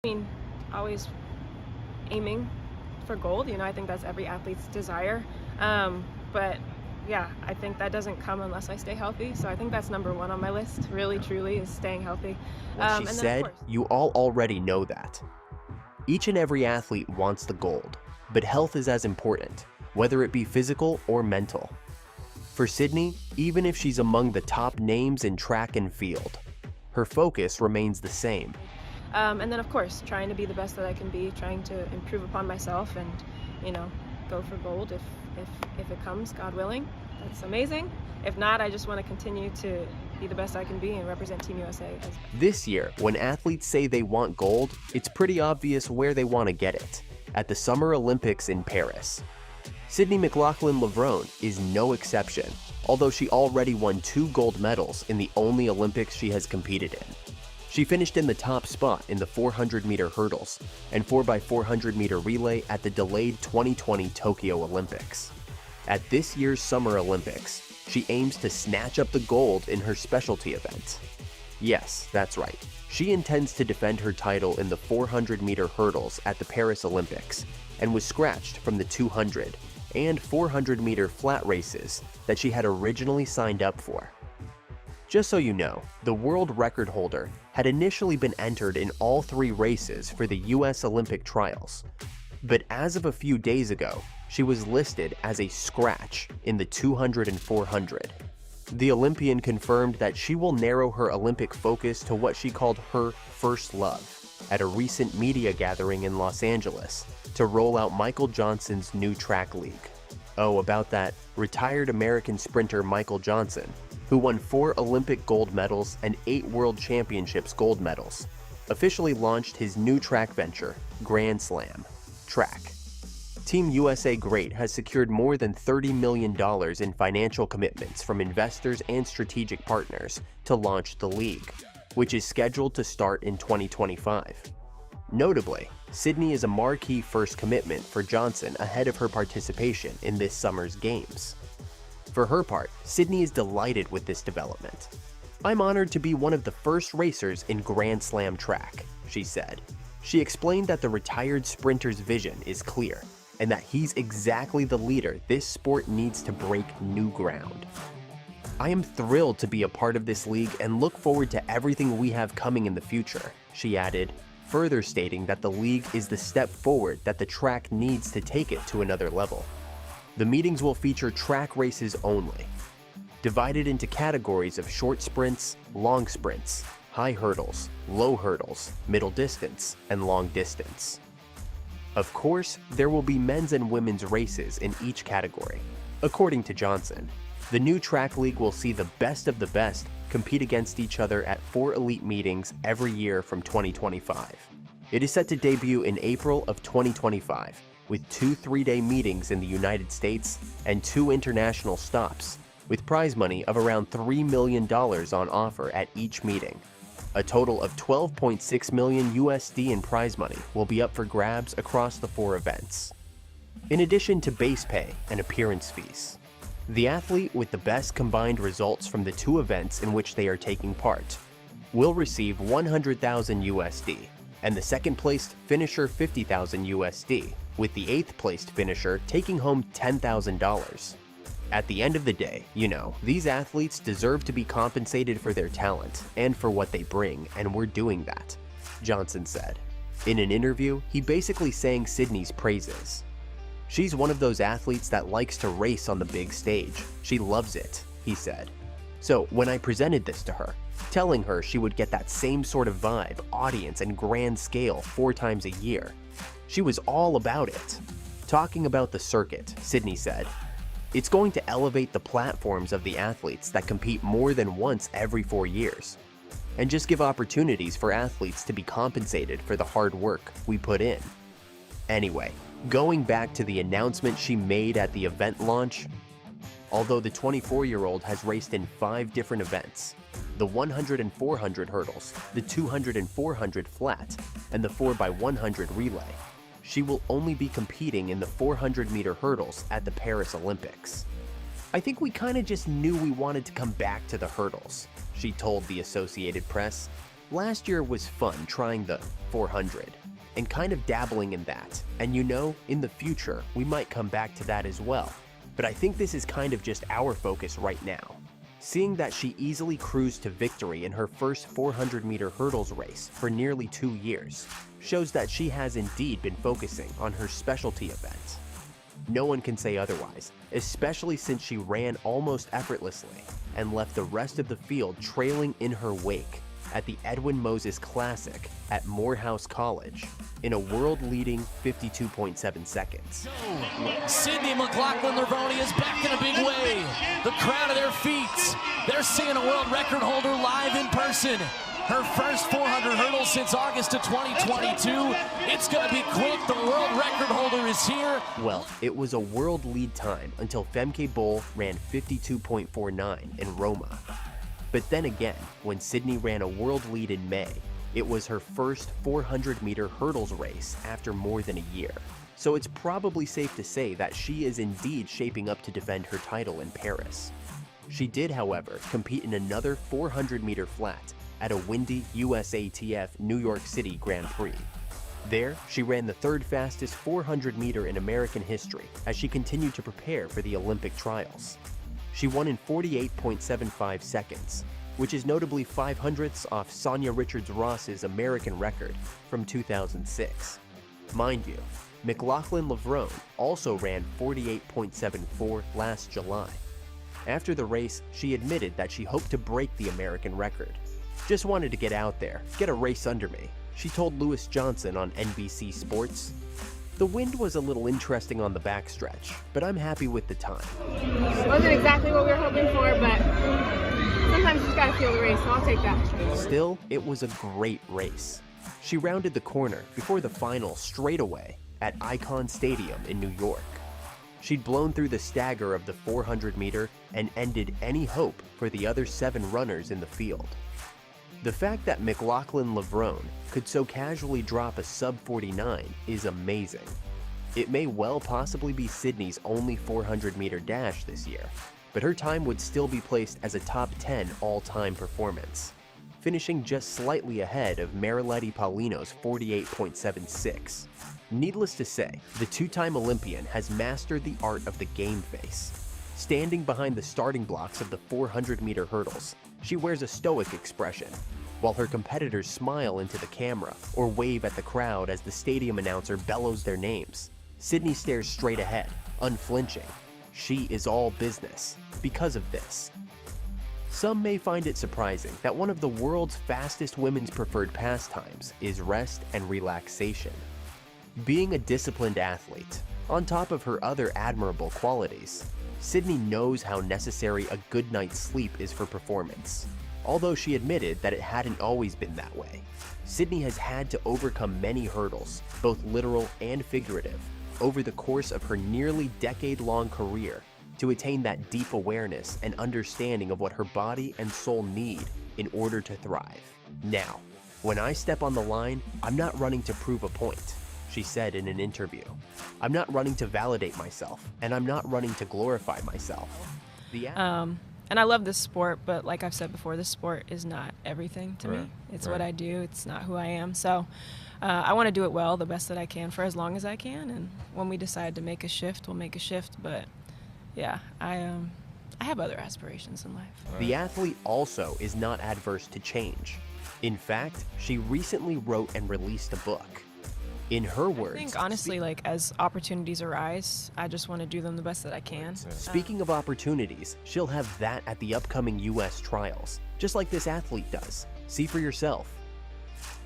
I mean, always aiming for gold. I think that's every athlete's desire. But yeah, I think that doesn't come unless I stay healthy. So I think that's number one on my list, really, truly, is staying healthy. What she And then, of said, course, you all already know that. Each and every athlete wants the gold, but health is as important, whether it be physical or mental. For Sydney, even if she's among the top names in track and field, her focus remains the same. and then, of course, trying to be the best that I can be, trying to improve upon myself and, go for gold if it comes, God willing. That's amazing. If not, I just want to continue to be the best I can be and represent Team USA. This year, when athletes say they want gold, it's pretty obvious where they want to get it: at the Summer Olympics in Paris. Sydney McLaughlin is no exception, although she already won 2 gold medals in the only Olympics she has competed in. She finished in the top spot in the 400-meter hurdles and 4x400-meter relay at the delayed 2020 Tokyo Olympics. At this year's Summer Olympics, she aims to snatch up the gold in her specialty event. Yes, that's right. She intends to defend her title in the 400-meter hurdles at the Paris Olympics and was scratched from the 200 and 400-meter flat races that she had originally signed up for. Just so you know, the world record holder had initially been entered in all 3 races for the US Olympic trials, but as of a few days ago, she was listed as a scratch in the 200 and 400. The Olympian confirmed that she will narrow her Olympic focus to what she called her first love at a recent media gathering in Los Angeles to roll out Michael Johnson's new track league. Oh, about that, retired American sprinter Michael Johnson, who won 4 Olympic gold medals and 8 World Championships gold medals, officially launched his new track venture, Grand Slam Track. Team USA great has secured more than $30 million in financial commitments from investors and strategic partners to launch the league, which is scheduled to start in 2025. Notably, Sydney is a marquee first commitment for Johnson ahead of her participation in this summer's games. For her part, Sydney is delighted with this development. "I'm honored to be one of the first racers in Grand Slam track," she said. She explained that the retired sprinter's vision is clear and that he's exactly the leader this sport needs to break new ground. "I am thrilled to be a part of this league and look forward to everything we have coming in the future," she added, further stating that the league is the step forward that the track needs to take it to another level. The meetings will feature track races only, divided into categories of short sprints, long sprints, high hurdles, low hurdles, middle distance, and long distance. Of course, there will be men's and women's races in each category. According to Johnson, the new track league will see the best of the best compete against each other at 4 elite meetings every year from 2025. It is set to debut in April of 2025, with 2 3-day meetings in the United States and 2 international stops, with prize money of around $3 million on offer at each meeting. A total of $12.6 million USD in prize money will be up for grabs across the 4 events, in addition to base pay and appearance fees. The athlete with the best combined results from the 2 events in which they are taking part will receive $100,000 USD, and the second-placed finisher $50,000 USD, with the 8th-placed finisher taking home $10,000. At the end of the day, these athletes deserve to be compensated for their talent and for what they bring, and we're doing that," Johnson said. In an interview, he basically sang Sydney's praises. "She's one of those athletes that likes to race on the big stage. She loves it," he said. "So when I presented this to her, telling her she would get that same sort of vibe, audience, and grand scale 4 times a year, she was all about it." Talking about the circuit, Sydney said, "It's going to elevate the platforms of the athletes that compete more than once every 4 years, and just give opportunities for athletes to be compensated for the hard work we put in." Anyway, going back to the announcement she made at the event launch, although the 24-year-old has raced in 5 different events, the 100 and 400 hurdles, the 200 and 400 flat, and the 4x100 relay, she will only be competing in the 400-meter hurdles at the Paris Olympics. "I think we kinda just knew we wanted to come back to the hurdles," she told the Associated Press. Last year was fun trying the 400 and kind of dabbling in that. And you know, in the future, we might come back to that as well. But I think this is kind of just our focus right now. Seeing that she easily cruised to victory in her first 400-meter hurdles race for nearly 2 years shows that she has indeed been focusing on her specialty event. No one can say otherwise, especially since she ran almost effortlessly and left the rest of the field trailing in her wake at the Edwin Moses Classic at Morehouse College in a world-leading 52.7 seconds. Sydney McLaughlin is back in a big way. The crowd at their feet. They're seeing a world record holder live in person. Her first 400 hurdles since August of 2022. It's going to be quick. The world record holder is here. Well, it was a world lead time until Femke Bol ran 52.49 in Roma. But then again, when Sydney ran a world lead in May, it was her first 400-meter hurdles race after more than a year. So it's probably safe to say that she is indeed shaping up to defend her title in Paris. She did, however, compete in another 400-meter flat at a windy USATF New York City Grand Prix. There, she ran the third fastest 400-meter in American history as she continued to prepare for the Olympic trials. She won in 48.75 seconds, which is notably 5/100ths off Sonia Richards-Ross's American record from 2006. Mind you, McLaughlin-Levrone also ran 48.74 last July. After the race, she admitted that she hoped to break the American record. "Just wanted to get out there, get a race under me," she told Lewis Johnson on NBC Sports. The wind was a little interesting on the backstretch, but I'm happy with the time. It wasn't exactly what we were hoping for, but sometimes you just gotta feel the race, so I'll take that. Still, it was a great race. She rounded the corner before the final straightaway at Icon Stadium in New York. She'd blown through the stagger of the 400-meter and ended any hope for the other 7 runners in the field. The fact that McLaughlin-Levrone could so casually drop a sub-49 is amazing. It may well possibly be Sydney's only 400-meter dash this year, but her time would still be placed as a top 10 all-time performance, finishing just slightly ahead of Mariletti Paulino's 48.76. Needless to say, the 2-time Olympian has mastered the art of the game face. Standing behind the starting blocks of the 400-meter hurdles, she wears a stoic expression, while her competitors smile into the camera or wave at the crowd as the stadium announcer bellows their names. Sydney stares straight ahead, unflinching. She is all business because of this. Some may find it surprising that one of the world's fastest women's preferred pastimes is rest and relaxation. Being a disciplined athlete, on top of her other admirable qualities, Sydney knows how necessary a good night's sleep is for performance. Although she admitted that it hadn't always been that way. Sydney has had to overcome many hurdles, both literal and figurative, over the course of her nearly decade-long career to attain that deep awareness and understanding of what her body and soul need in order to thrive. "Now, when I step on the line, I'm not running to prove a point," she said in an interview. "I'm not running to validate myself, and I'm not running to glorify myself." And I love this sport, but like I've said before, this sport is not everything to me. It's what I do. It's not who I am. So I want to do it well, the best that I can for as long as I can. And when we decide to make a shift, we'll make a shift. But yeah, I have other aspirations in life. The athlete also is not adverse to change. In fact, she recently wrote and released a book. In her words, I think honestly, like as opportunities arise, I just want to do them the best that I can. Speaking of opportunities, she'll have that at the upcoming US trials, just like this athlete does. See for yourself.